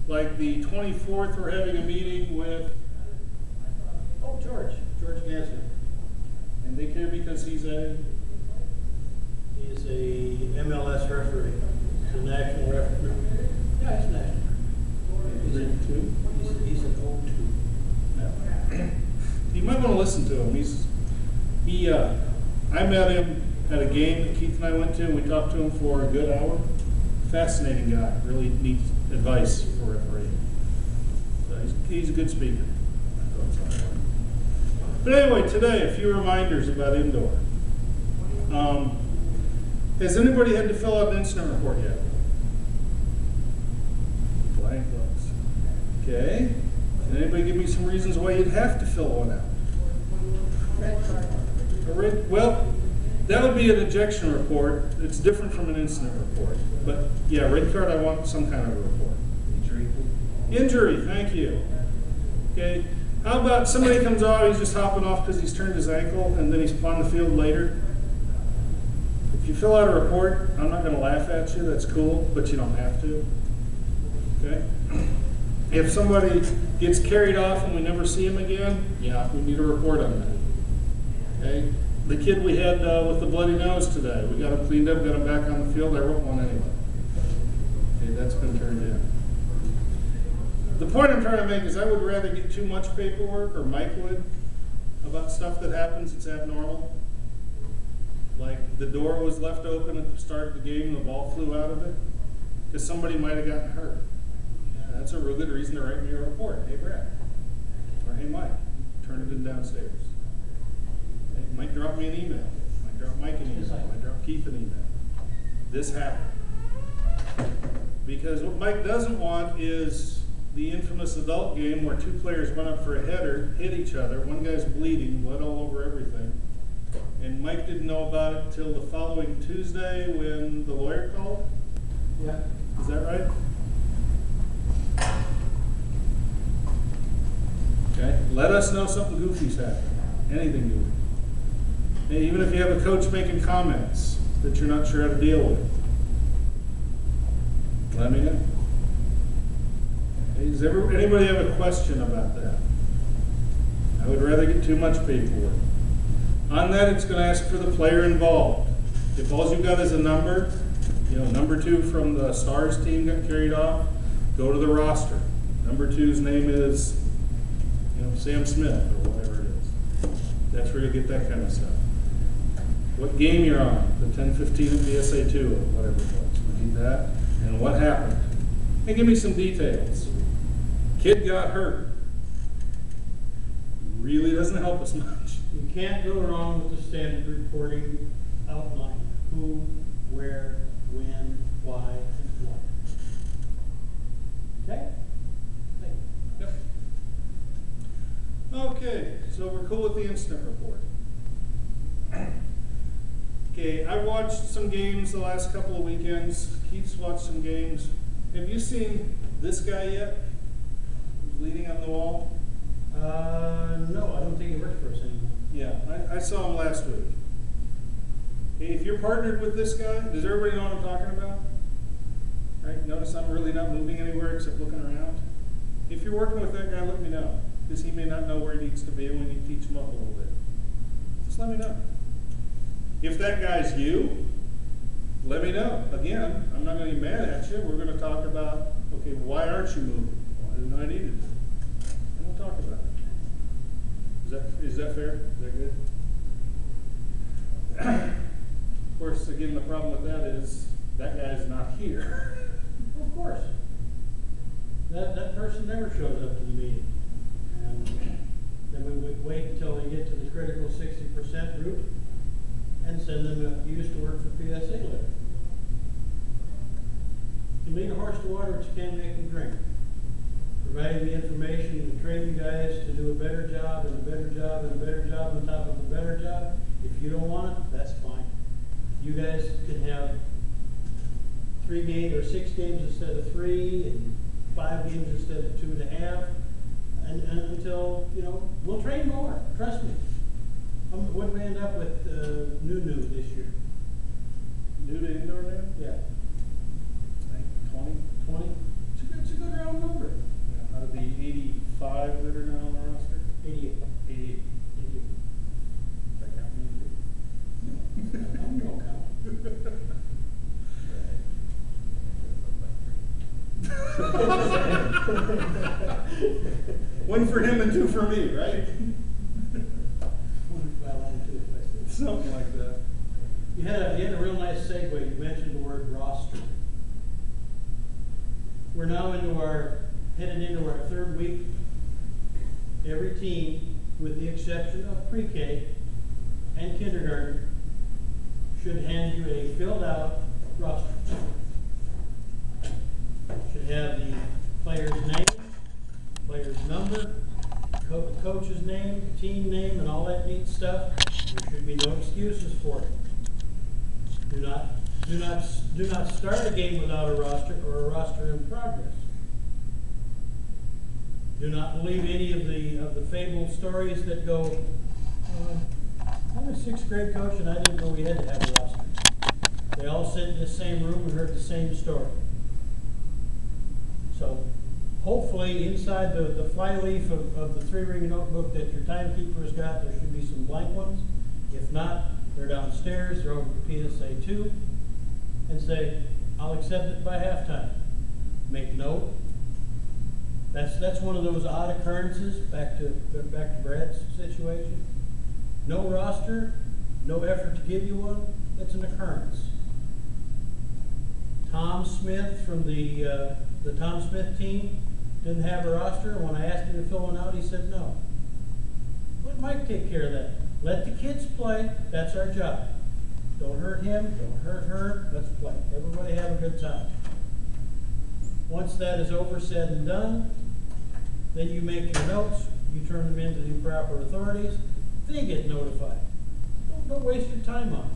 Like the 24th, we're having a meeting with, Oh, George Gansner. and they care because he's a, He's a MLS referee. He's a national referee. Yeah, he's a national. He's grade two. He's an O2. You might want to listen to him. I met him at a game that Keith and I went to, and we talked to him for a good hour. Fascinating guy, really neat advice for refereeing. So he's a good speaker. But anyway, today, a few reminders about indoor. Has anybody had to fill out an incident report yet? Blank looks. Okay. Can anybody give me some reasons why you'd have to fill one out? Well, that would be an ejection report. It's different from an incident report. But yeah, red card, I want some kind of a report. Injury, thank you. Okay. How about somebody comes out, he's just hopping off because he's turned his ankle and then he's on the field later? If you fill out a report, I'm not going to laugh at you, that's cool, but you don't have to. Okay? If somebody gets carried off and we never see him again, yeah, we need a report on that. Okay? The kid we had with the bloody nose today, we got him cleaned up, got him back on the field, I wrote one anyway. Okay, that's been turned in. The point I'm trying to make is I would rather get too much paperwork, or Mike would, about stuff that happens that's abnormal. Like the door was left open at the start of the game and the ball flew out of it, because somebody might have gotten hurt. Yeah, that's a real good reason to write me a report. Hey, Brad. Or hey, Mike. Turn it in downstairs. Hey, might drop me an email. Might drop Mike an email. Might drop Keith an email. This happened. Because what Mike doesn't want is the infamous adult game where two players went up for a header, hit each other, one guy's bleeding, blood all over everything, and Mike didn't know about it until the following Tuesday when the lawyer called? Yeah. Is that right? Okay. Let us know something goofy's happened. Anything goofy. Hey, even if you have a coach making comments that you're not sure how to deal with, let me know. Does anybody have a question about that? I would rather get too much paperwork. On that, it's going to ask for the player involved. If all you've got is a number, number 2 from the Stars team got carried off, go to the roster. Number 2's name is, Sam Smith or whatever it is. That's where you'll get that kind of stuff. What game you're on, the 10-15 at BSA 2 or whatever it was. We need that. And what happened. And give me some details. Kid got hurt. Really doesn't help us much. You can't go wrong with the standard reporting outline. Who, where, when, why, and what. Okay? Yep. Okay, so we're cool with the incident report. Okay, I watched some games the last couple of weekends. Keith's watched some games. Have you seen this guy yet? Who's leading on the wall? No, I don't think he works for us anymore. Yeah, I saw him last week. Hey, if you're partnered with this guy, does everybody know what I'm talking about? Right? Notice I'm really not moving anywhere except looking around. If you're working with that guy, let me know, because he may not know where he needs to be and we need to teach him up a little bit. Just let me know. If that guy's you, let me know. Again, I'm not going to be mad at you. We're going to talk about, okay, why aren't you moving? Well, I didn't know I needed to. And we'll talk about it. Is that fair? Is that good? Of course, again, the problem with that is that guy's not here. Of course. That person never shows up to the meeting. And then we would wait until they get to the critical 60% group and send them a used to work for PSA letter. You lead a horse to water, but you can't make them drink. Providing the information and training guys to do a better job and a better job and a better job on top of a better job. If you don't want it, that's fine. You guys can have 3 games or 6 games instead of 3 and 5 games instead of 2.5 and until, we'll train more. Trust me. What did we end up with new this year? New to indoor now? Yeah. Like 20? 20? It's a good round number. for him and 2 for me, right? Well, only two, if I say. Something like that. You had a real nice segue. You mentioned the word roster. We're now headed into our 3rd week. Every team, with the exception of pre-K and kindergarten, should hand you a filled out roster. Should have the player's name, player's number, coach's name, team name, and all that neat stuff. There should be no excuses for it. Do not start a game without a roster or a roster in progress. Do not believe any of the fabled stories that go, I'm a 6th grade coach and I didn't know we had to have a roster. They all sat in the same room and heard the same story. So hopefully inside the flyleaf of the 3-ring notebook that your timekeeper has got, there should be some blank ones. If not, they're downstairs, they're over to PSA 2, and say, I'll accept it by halftime. Make note. That's one of those odd occurrences, back to Brad's situation. No roster, no effort to give you one, it's an occurrence. Tom Smith from the Tom Smith team didn't have a roster, and when I asked him to fill one out, he said no. Let Mike take care of that. Let the kids play, that's our job. Don't hurt him, don't hurt her, let's play. Everybody have a good time. Once that is over, said and done, then you make your notes, you turn them into the proper authorities, they get notified. Don't waste your time on it.